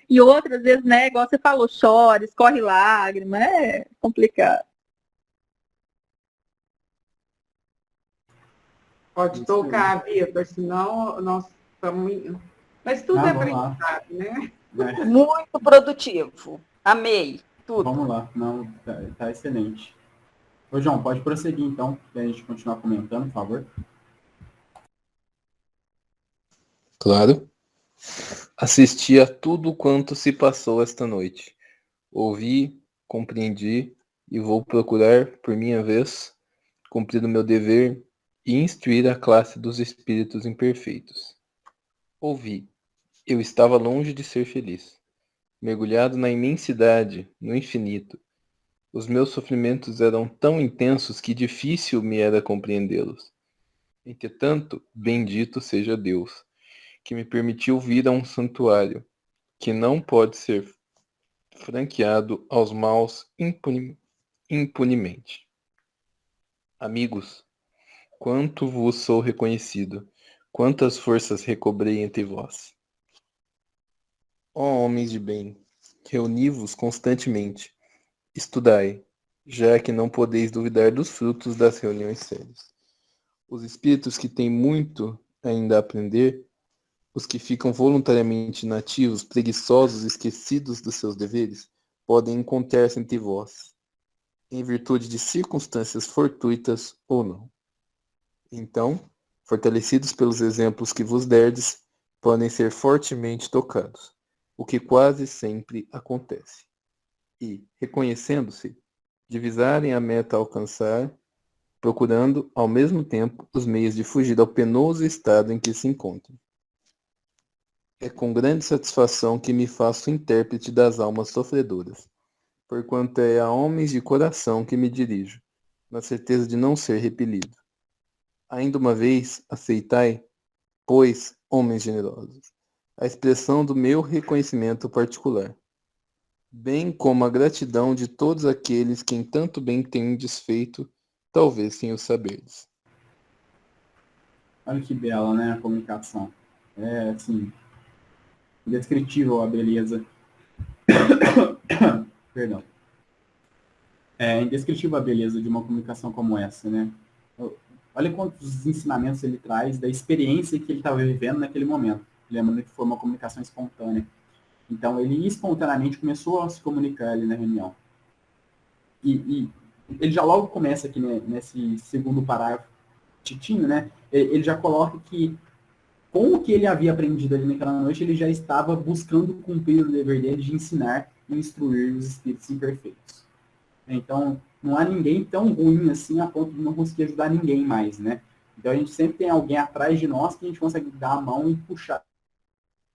E outras vezes, né, igual você falou, chora, escorre lágrima, é complicado. Pode tocar, Vitor, senão nós estamos... Mas tudo é aprendizado, né? Muito produtivo. Amei tudo. Vamos lá. Não, tá excelente. Ô, João, pode prosseguir, então, para a gente continuar comentando, por favor. Claro. Assisti a tudo quanto se passou esta noite. Ouvi, compreendi e vou procurar, por minha vez, cumprir o meu dever e instruir a classe dos espíritos imperfeitos. Ouvi. Eu estava longe de ser feliz. Mergulhado na imensidade, no infinito. Os meus sofrimentos eram tão intensos que difícil me era compreendê-los. Entretanto, bendito seja Deus, que me permitiu vir a um santuário, que não pode ser franqueado aos maus impunemente. Amigos, quanto vos sou reconhecido, quantas forças recobrei entre vós. Ó homens de bem, reuni-vos constantemente, estudai, já que não podeis duvidar dos frutos das reuniões sérias. Os espíritos que têm muito ainda a aprender, os que ficam voluntariamente inativos, preguiçosos, esquecidos dos seus deveres, podem encontrar-se entre vós, em virtude de circunstâncias fortuitas ou não. Então, fortalecidos pelos exemplos que vos derdes, podem ser fortemente tocados, o que quase sempre acontece. E, reconhecendo-se, divisarem a meta a alcançar, procurando, ao mesmo tempo, os meios de fugir ao penoso estado em que se encontram. É com grande satisfação que me faço intérprete das almas sofredoras, porquanto é a homens de coração que me dirijo, na certeza de não ser repelido. Ainda uma vez, aceitai, pois, homens generosos, a expressão do meu reconhecimento particular, bem como a gratidão de todos aqueles que em tanto bem tendes feito, talvez sem o saberdes. Olha que bela, né, a comunicação. É, assim, indescritível a beleza. Perdão. É indescritível a beleza de uma comunicação como essa, né? Olha quantos ensinamentos ele traz da experiência que ele estava vivendo naquele momento. Lembrando que foi uma comunicação espontânea. Então, ele espontaneamente começou a se comunicar ali na reunião. E ele já logo começa aqui, né, nesse segundo parágrafo, Titinho, né? Ele já coloca que com o que ele havia aprendido ali naquela noite, ele já estava buscando cumprir o dever dele de ensinar e instruir os espíritos imperfeitos. Então, não há ninguém tão ruim assim a ponto de não conseguir ajudar ninguém mais, né? Então, a gente sempre tem alguém atrás de nós que a gente consegue dar a mão e puxar,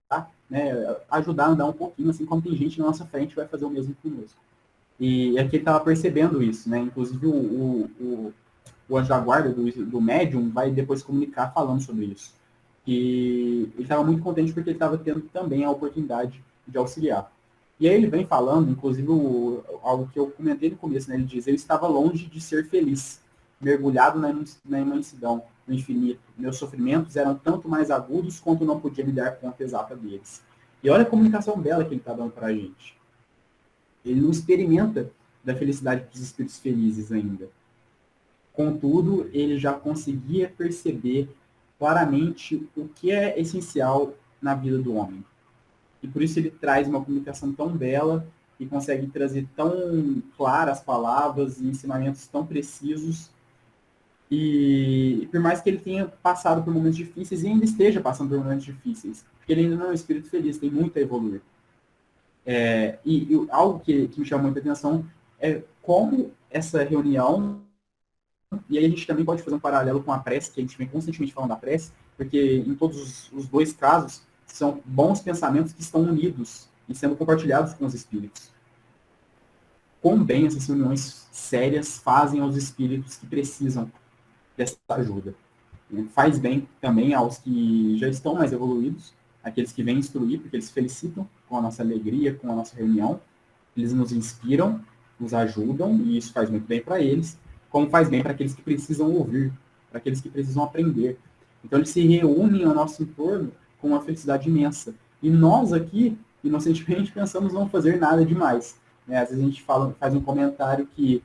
tá? Né? Ajudar a andar um pouquinho, assim como tem gente na nossa frente que vai fazer o mesmo conosco. E aqui ele estava percebendo isso, né? Inclusive, o anjo da guarda do médium vai depois comunicar falando sobre isso. E ele estava muito contente porque ele estava tendo também a oportunidade de auxiliar. E aí ele vem falando, inclusive, algo que eu comentei no começo, né? Ele diz, eu estava longe de ser feliz, mergulhado na imensidão, no infinito. Meus sofrimentos eram tanto mais agudos quanto não podia me dar conta exata deles. E olha a comunicação bela que ele está dando para a gente. Ele não experimenta da felicidade dos espíritos felizes ainda. Contudo, ele já conseguia perceber claramente o que é essencial na vida do homem. E por isso ele traz uma comunicação tão bela e consegue trazer tão claras palavras e ensinamentos tão precisos. E por mais que ele tenha passado por momentos difíceis e ainda esteja passando por momentos difíceis, porque ele ainda não é um espírito feliz, tem muito a evoluir. E algo que me chamou muita atenção é como essa reunião, e aí a gente também pode fazer um paralelo com a prece, que a gente vem constantemente falando da prece, porque em todos os dois casos são bons pensamentos que estão unidos e sendo compartilhados com os espíritos. Quão bem essas reuniões sérias fazem aos espíritos que precisam dessa ajuda. Faz bem também aos que já estão mais evoluídos, aqueles que vêm instruir, porque eles se felicitam com a nossa alegria, com a nossa reunião, eles nos inspiram, nos ajudam, e isso faz muito bem para eles, como faz bem para aqueles que precisam ouvir, para aqueles que precisam aprender. Então, eles se reúnem ao nosso entorno com uma felicidade imensa. E nós aqui, inocentemente, pensamos não fazer nada demais. Né? Às vezes a gente faz um comentário que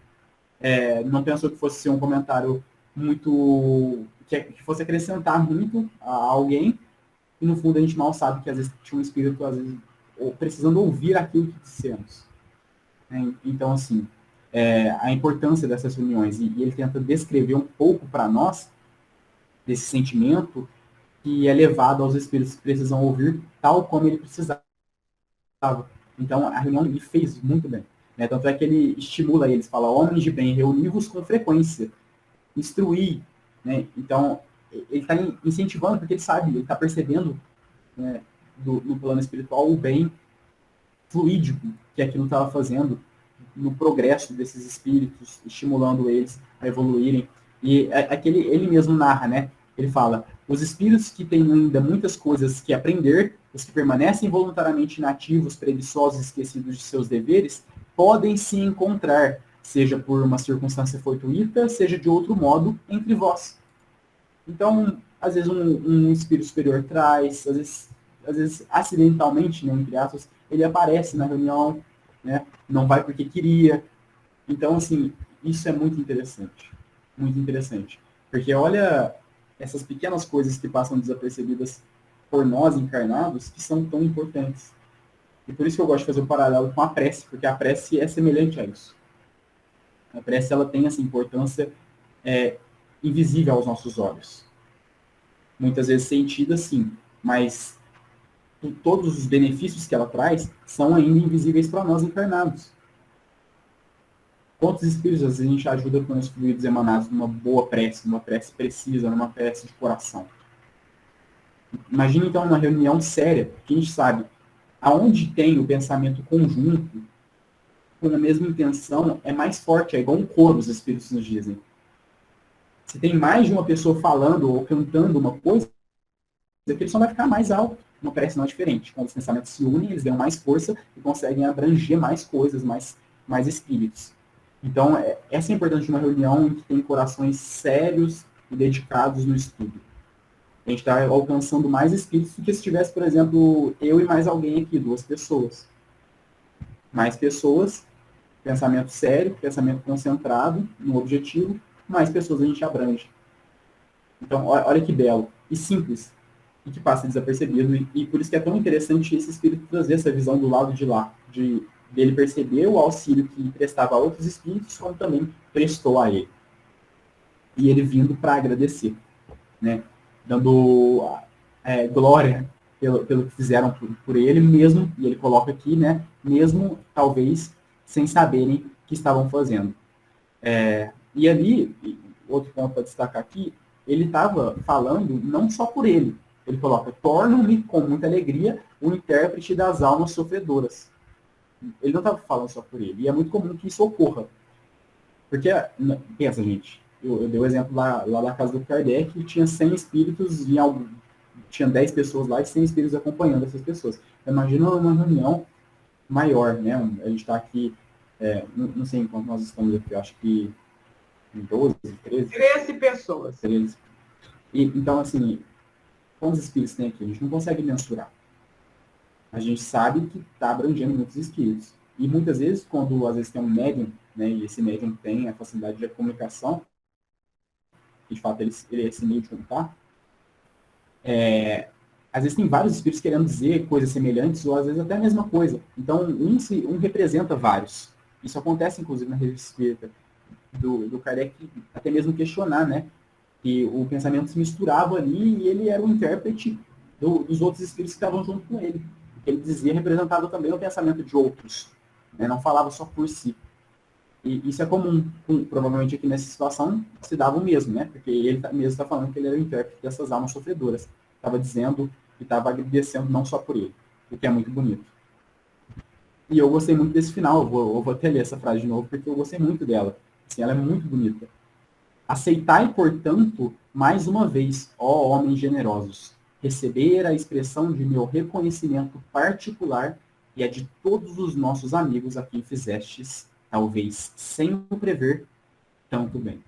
não pensou que fosse ser um comentário muito... que fosse acrescentar muito a alguém, e no fundo a gente mal sabe que às vezes tinha um espírito, às vezes, precisando ouvir aquilo que dissemos. Então, assim, a importância dessas reuniões, e ele tenta descrever um pouco para nós desse sentimento que é levado aos espíritos que precisam ouvir tal como ele precisava. Então, a reunião lhe fez muito bem. Né? Tanto é que ele estimula eles, fala, homens de bem, reuni-vos com frequência, instruir. Né? Então, ele está incentivando, porque ele sabe, ele está percebendo, né, no plano espiritual o bem fluídico que aquilo estava fazendo no progresso desses espíritos, estimulando eles a evoluírem. E ele mesmo narra, né? Ele fala, os espíritos que têm ainda muitas coisas que aprender, os que permanecem voluntariamente inativos, preguiçosos, esquecidos de seus deveres, podem se encontrar, seja por uma circunstância fortuita, seja de outro modo, entre vós. Então, às vezes um espírito superior traz, às vezes acidentalmente, né, entre aspas, ele aparece na reunião, né, não vai porque queria. Então, assim, isso é muito interessante. Muito interessante. Porque olha essas pequenas coisas que passam desapercebidas por nós encarnados, que são tão importantes. E por isso que eu gosto de fazer um paralelo com a prece, porque a prece é semelhante a isso. A prece, ela tem essa importância invisível aos nossos olhos. Muitas vezes sentida, sim, mas todos os benefícios que ela traz são ainda invisíveis para nós encarnados. Quantos espíritos às vezes a gente ajuda com os fluidos emanados numa boa prece, numa prece precisa, numa prece de coração? Imagina então uma reunião séria, que a gente sabe, aonde tem o pensamento conjunto, com a mesma intenção, é mais forte, é igual um coro, os espíritos nos dizem. Se tem mais de uma pessoa falando ou cantando uma coisa, aquele som vai ficar mais alto. Uma prece não é diferente. Quando os pensamentos se unem, eles ganham mais força e conseguem abranger mais coisas, mais espíritos. Então, essa é a importância de uma reunião em que tem corações sérios e dedicados no estudo. A gente está alcançando mais espíritos do que se tivesse, por exemplo, eu e mais alguém aqui, 2 pessoas. Mais pessoas, pensamento sério, pensamento concentrado no objetivo, mais pessoas a gente abrange. Então, olha que belo e simples, e que passa desapercebido, e por isso que é tão interessante esse espírito trazer essa visão do lado de lá, dele perceber o auxílio que prestava a outros espíritos, como também prestou a ele. E ele vindo para agradecer, né? Dando glória pelo que fizeram por ele mesmo, e ele coloca aqui, né? Mesmo, talvez, sem saberem que estavam fazendo. E ali, outro ponto para destacar aqui, ele estava falando não só por ele. Ele coloca, torno-me com muita alegria o intérprete das almas sofredoras. Ele não estava falando só por ele. E é muito comum que isso ocorra. Porque, pensa, gente, eu dei o exemplo lá da casa do Kardec, tinha 100 espíritos, tinha 10 pessoas lá e 100 espíritos acompanhando essas pessoas. Imagina uma reunião maior, né? A gente está aqui, não sei em quanto nós estamos aqui, eu acho que em 12, 13. 13 pessoas. 13. Então, assim, quantos espíritos tem aqui? A gente não consegue mensurar. A gente sabe que está abrangendo muitos espíritos. E muitas vezes, quando às vezes tem um médium, né, e esse médium tem a facilidade de comunicação, e de fato ele é esse meio de contar, às vezes tem vários espíritos querendo dizer coisas semelhantes, ou às vezes até a mesma coisa. Então, um representa vários. Isso acontece, inclusive, na revista espírita do Kardec, até mesmo questionar, né? Que o pensamento se misturava ali e ele era o intérprete dos outros espíritos que estavam junto com ele. O que ele dizia representava também o pensamento de outros, né? Não falava só por si. E isso é comum, provavelmente aqui nessa situação se dava o mesmo, né? Porque ele mesmo está falando que ele era o intérprete dessas almas sofredoras. Estava dizendo e estava agradecendo não só por ele, o que é muito bonito. E eu gostei muito desse final, eu vou até ler essa frase de novo, porque eu gostei muito dela. Assim, ela é muito bonita. Aceitai, portanto, mais uma vez, ó homens generosos, receber a expressão de meu reconhecimento particular e a de todos os nossos amigos a quem fizestes, talvez sem o prever, tanto bem.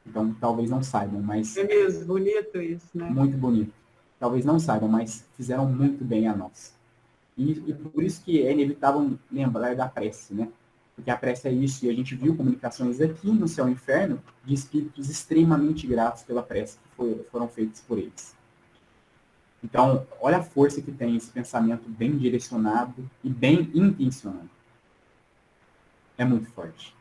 Então, talvez não saibam, mas... É mesmo, bonito isso, né? Muito bonito. Talvez não saibam, mas fizeram muito bem a nós. E por isso que é inevitável lembrar da prece, né? Porque a prece é isso, e a gente viu comunicações aqui no Céu e Inferno de espíritos extremamente gratos pela prece que foram feitas por eles. Então, olha a força que tem esse pensamento bem direcionado e bem intencionado. É muito forte.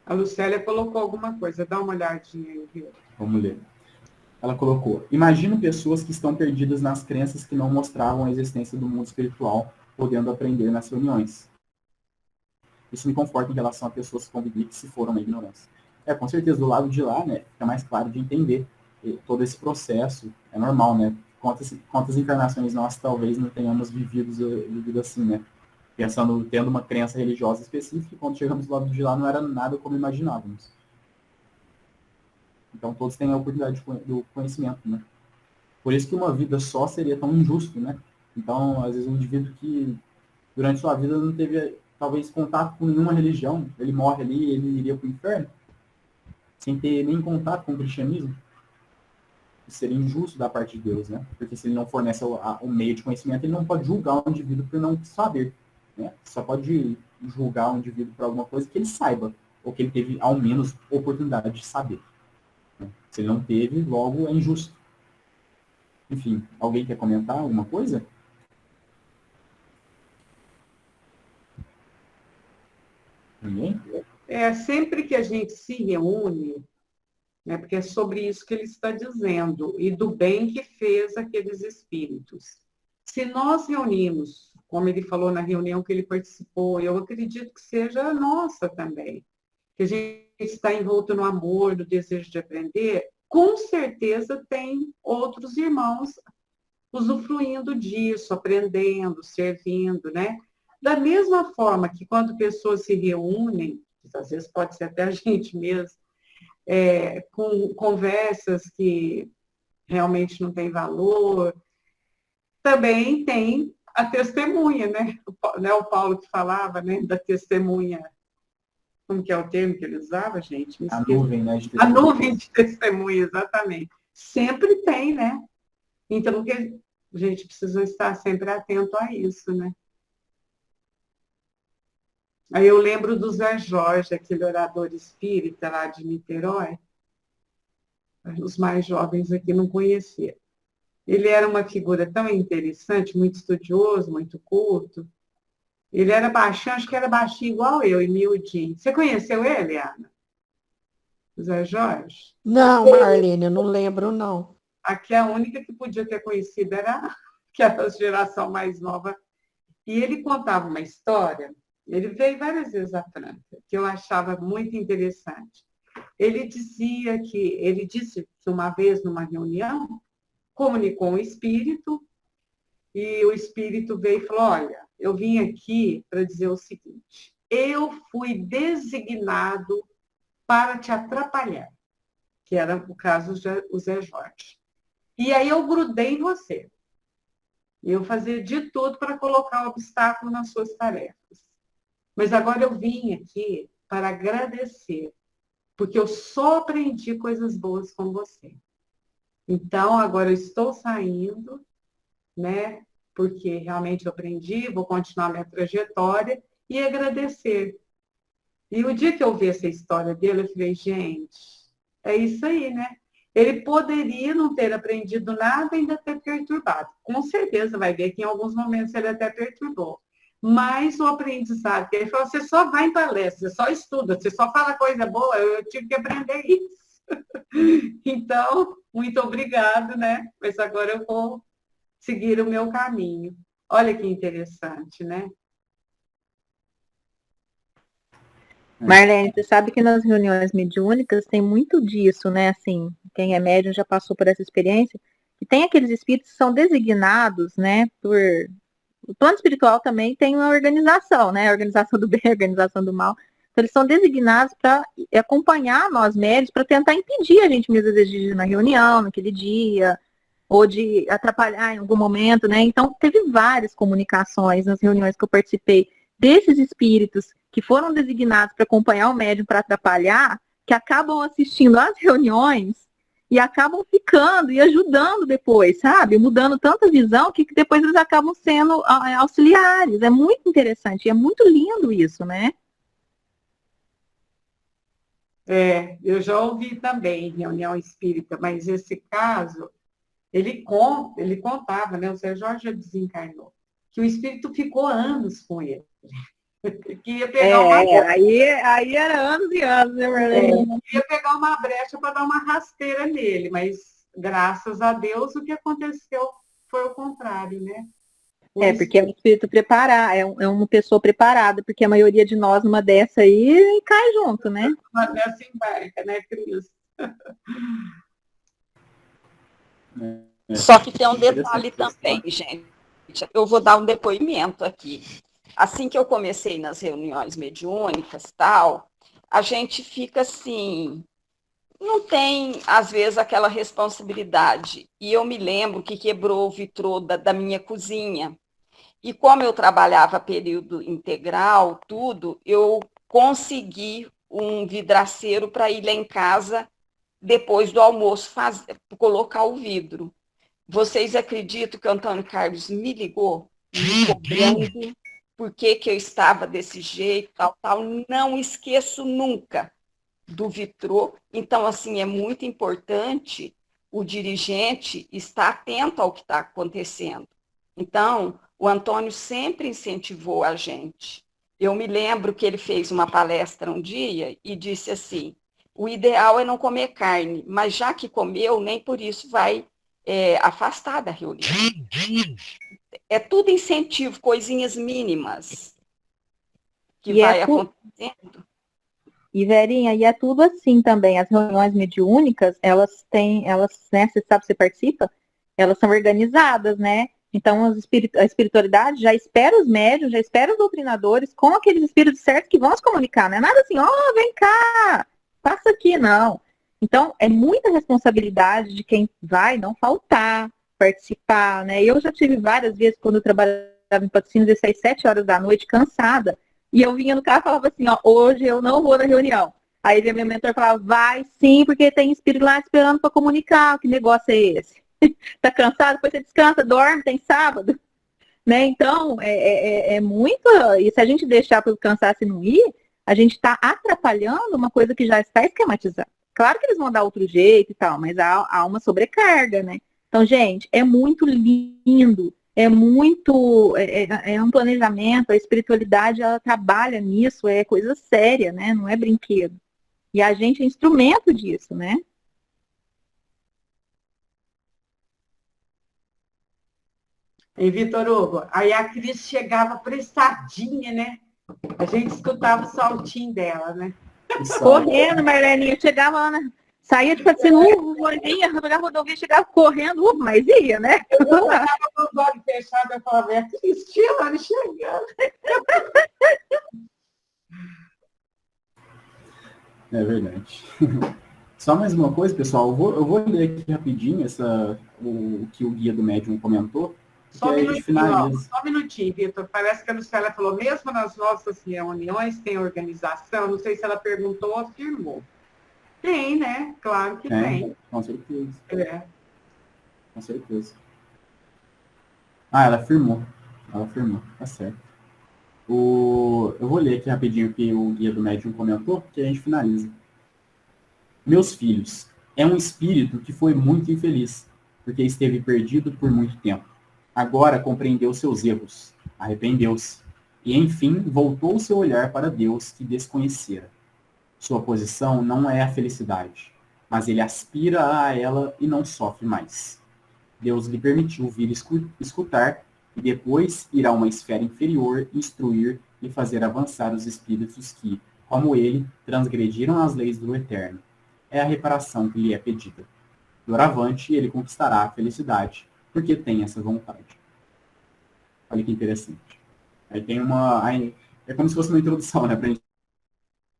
A Lucélia colocou alguma coisa, dá uma olhadinha aí, viu? Vamos ler. Ela colocou, imagino pessoas que estão perdidas nas crenças que não mostravam a existência do mundo espiritual podendo aprender nas reuniões. Isso me conforta em relação a pessoas que convivi que se foram na ignorância. Com certeza, do lado de lá, né, fica mais claro de entender todo esse processo. É normal, né? Quantas encarnações nós talvez não tenhamos vivido assim, né? Tendo uma crença religiosa específica, e quando chegamos do lado de lá não era nada como imaginávamos. Então todos têm a oportunidade do conhecimento, né? Por isso que uma vida só seria tão injusto, né? Então, às vezes, um indivíduo que durante sua vida não teve, talvez, contato com nenhuma religião, ele morre ali e ele iria para o inferno, sem ter nem contato com o cristianismo. Isso seria injusto da parte de Deus, né? Porque se ele não fornece o meio de conhecimento, ele não pode julgar o indivíduo por não saber, né? Só pode julgar o indivíduo por alguma coisa que ele saiba, ou que ele teve, ao menos, oportunidade de saber. Se ele não teve, logo é injusto. Enfim, alguém quer comentar alguma coisa? Ninguém? Sempre que a gente se reúne, né, porque é sobre isso que ele está dizendo, e do bem que fez aqueles espíritos. Se nós reunimos, como ele falou na reunião que ele participou, eu acredito que seja nossa também, que a gente está envolto no amor, no desejo de aprender, com certeza tem outros irmãos usufruindo disso, aprendendo, servindo, né? Da mesma forma que quando pessoas se reúnem, às vezes pode ser até a gente mesmo, com conversas que realmente não têm valor, também tem a testemunha, né? O Paulo que falava, né, da testemunha, como que é o termo que ele usava, gente? A nuvem, né? A nuvem de testemunha, exatamente. Sempre tem, né? Então, a gente precisa estar sempre atento a isso, né? Aí eu lembro do Zé Jorge, aquele orador espírita lá de Niterói. Os mais jovens aqui não conheciam. Ele era uma figura tão interessante, muito estudioso, muito culto. Ele era baixinho, acho que era baixinho igual eu, e miudinho. Você conheceu ele, Ana? O Zé Jorge? Não, Marlene, eu não lembro, não. Aqui a única que podia ter conhecido era aquela geração mais nova. E ele contava uma história, ele veio várias vezes à Franca, que eu achava muito interessante. Ele disse que uma vez, numa reunião, comunicou um espírito, e o espírito veio e falou, olha, eu vim aqui para dizer o seguinte, eu fui designado para te atrapalhar, que era o caso do Zé Jorge. E aí eu grudei em você. Eu fazia de tudo para colocar obstáculo nas suas tarefas. Mas agora eu vim aqui para agradecer, porque eu só aprendi coisas boas com você. Então, agora eu estou saindo, né? Porque realmente eu aprendi, vou continuar minha trajetória e agradecer. E o dia que eu vi essa história dele, eu falei, gente, é isso aí, né? Ele poderia não ter aprendido nada e ainda ter perturbado. Com certeza vai ver que em alguns momentos ele até perturbou. Mas o aprendizado, que ele falou, você só vai em palestra, você só estuda, você só fala coisa boa, eu tive que aprender isso. Então, muito obrigado, né? Mas agora eu vou seguir o meu caminho. Olha que interessante, né? Marlene, você sabe que nas reuniões mediúnicas tem muito disso, né? Assim, quem é médium já passou por essa experiência. E tem aqueles espíritos que são designados, né? O plano espiritual também tem uma organização, né? A organização do bem, a organização do mal. Então, eles são designados para acompanhar nós médios, para tentar impedir a gente, muitas vezes, de ir na reunião, naquele dia, ou de atrapalhar em algum momento, né? Então, teve várias comunicações nas reuniões que eu participei desses espíritos que foram designados para acompanhar o médium para atrapalhar, que acabam assistindo às reuniões e acabam ficando e ajudando depois, sabe? Mudando tanta visão que depois eles acabam sendo auxiliares. É muito interessante, é muito lindo isso, né? Eu já ouvi também em reunião espírita, mas esse caso, ele contava, né? O Zé Jorge já desencarnou, que o espírito ficou anos com ele. Que ia pegar aí era anos e anos, né, Marlene? ia pegar uma brecha para dar uma rasteira nele, mas graças a Deus o que aconteceu foi o contrário, né? Porque é um espírito preparado, é uma pessoa preparada, porque a maioria de nós, numa dessa aí, cai junto, né? Uma dessa embarca, né, Cris? Só que tem um detalhe também, gente. Eu vou dar um depoimento aqui. Assim que eu comecei nas reuniões mediúnicas, tal, a gente fica assim, não tem, às vezes, aquela responsabilidade. E eu me lembro que quebrou o vitrô da minha cozinha. E como eu trabalhava período integral, tudo, eu consegui um vidraceiro para ir lá em casa, depois do almoço, colocar o vidro. Vocês acreditam que o Antônio Carlos me ligou, me cobrando, por que eu estava desse jeito, tal, tal. Não esqueço nunca do vitrô. Então, assim, é muito importante o dirigente estar atento ao que está acontecendo. Então, o Antônio sempre incentivou a gente. Eu me lembro que ele fez uma palestra um dia e disse assim, o ideal é não comer carne, mas já que comeu, nem por isso vai afastar da reunião. É tudo incentivo, coisinhas mínimas que vai acontecendo. E, Verinha, e é tudo assim também. As reuniões mediúnicas, elas, né, você sabe, você participa, elas são organizadas, né? Então, a espiritualidade já espera os médiuns, já espera os doutrinadores com aqueles espíritos certos que vão se comunicar. Não é nada assim, vem cá, passa aqui, não. Então, é muita responsabilidade de quem vai não faltar, participar, né? Eu já tive várias vezes, quando eu trabalhava em patrocínio, 16, 7 horas da noite, cansada, e eu vinha no carro e falava assim, hoje eu não vou na reunião. Aí minha mentor falava, vai sim, porque tem espírito lá esperando para comunicar, que negócio é esse? Tá cansado? Depois você descansa, dorme, tem sábado, né? Então, é muito, e se a gente deixar para o cansaço e não ir, a gente está atrapalhando uma coisa que já está esquematizada. Claro que eles vão dar outro jeito e tal, mas há uma sobrecarga, né? Então, gente, é muito lindo, é um planejamento, a espiritualidade, ela trabalha nisso, é coisa séria, né? Não é brinquedo. E a gente é instrumento disso, né? Em Vitor Hugo, aí a Cris chegava apressadinha, né? A gente escutava o saltinho dela, né? Correndo, Marleninha, chegava lá, saía de patrocínio, loirinha, pegava a rodovia, chegava correndo, mas ia, né? Eu estava com os olhos fechados, eu falava, é Cristina chegando. É verdade. Só mais uma coisa, pessoal, eu vou ler aqui rapidinho o que o guia do médium comentou. Só um minutinho, Vitor. Parece que a Lucélia falou, mesmo nas nossas reuniões tem organização, não sei se ela perguntou ou afirmou. Tem, né? Claro que tem. Com certeza. Com certeza. Ela afirmou. Tá certo. Eu vou ler aqui rapidinho o que o guia do médium comentou, que a gente finaliza. Meus filhos, é um espírito que foi muito infeliz, porque esteve perdido por muito tempo. Agora compreendeu seus erros, arrependeu-se, e enfim voltou seu olhar para Deus que desconhecera. Sua posição não é a felicidade, mas ele aspira a ela e não sofre mais. Deus lhe permitiu vir escutar, e depois ir a uma esfera inferior, instruir e fazer avançar os espíritos que, como ele, transgrediram as leis do Eterno. É a reparação que lhe é pedida. Doravante, ele conquistará a felicidade, porque tem essa vontade. Olha que interessante. Aí tem é como se fosse uma introdução, né, pra gente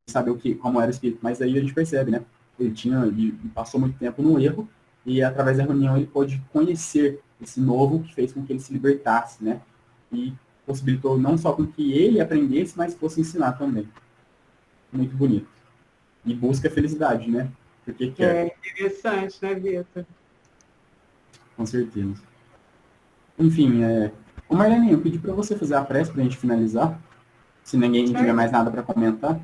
saber como era o espírito, mas aí a gente percebe, né, ele passou muito tempo no erro, e através da reunião ele pôde conhecer esse novo que fez com que ele se libertasse, né, e possibilitou não só com que ele aprendesse, mas fosse ensinar também. Muito bonito. E busca a felicidade, né, porque quer. É interessante, né, Vitor? Com certeza. Enfim, Ô Marlene, eu pedi para você fazer a prece para a gente finalizar, se ninguém tiver mais nada para comentar.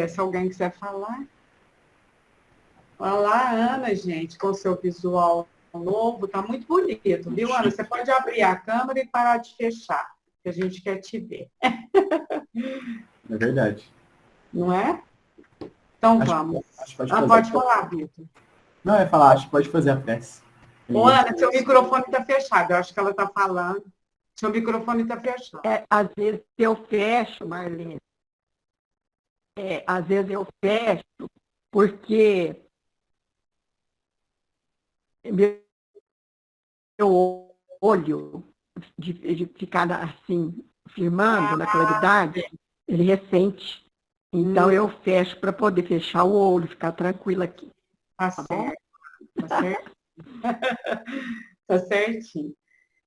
Se alguém quiser falar. Olha lá, Ana, gente, com seu visual novo, tá muito bonito, viu, Ana? Você pode abrir a câmera e parar de fechar, que a gente quer te ver. É verdade. Não é? Então vamos. Pode falar, Vitor. Não, eu ia falar, acho que pode fazer a prece. Ô, Ana, seu microfone está fechado, eu acho que ela está falando. Seu microfone está fechado. Às vezes eu fecho, Marlene. Às vezes eu fecho porque meu olho de ficar assim, firmando na claridade, ele ressente. Então eu fecho para poder fechar o olho, ficar tranquila aqui. Tá Tá bom? certo. Tá certo. Tá certinho.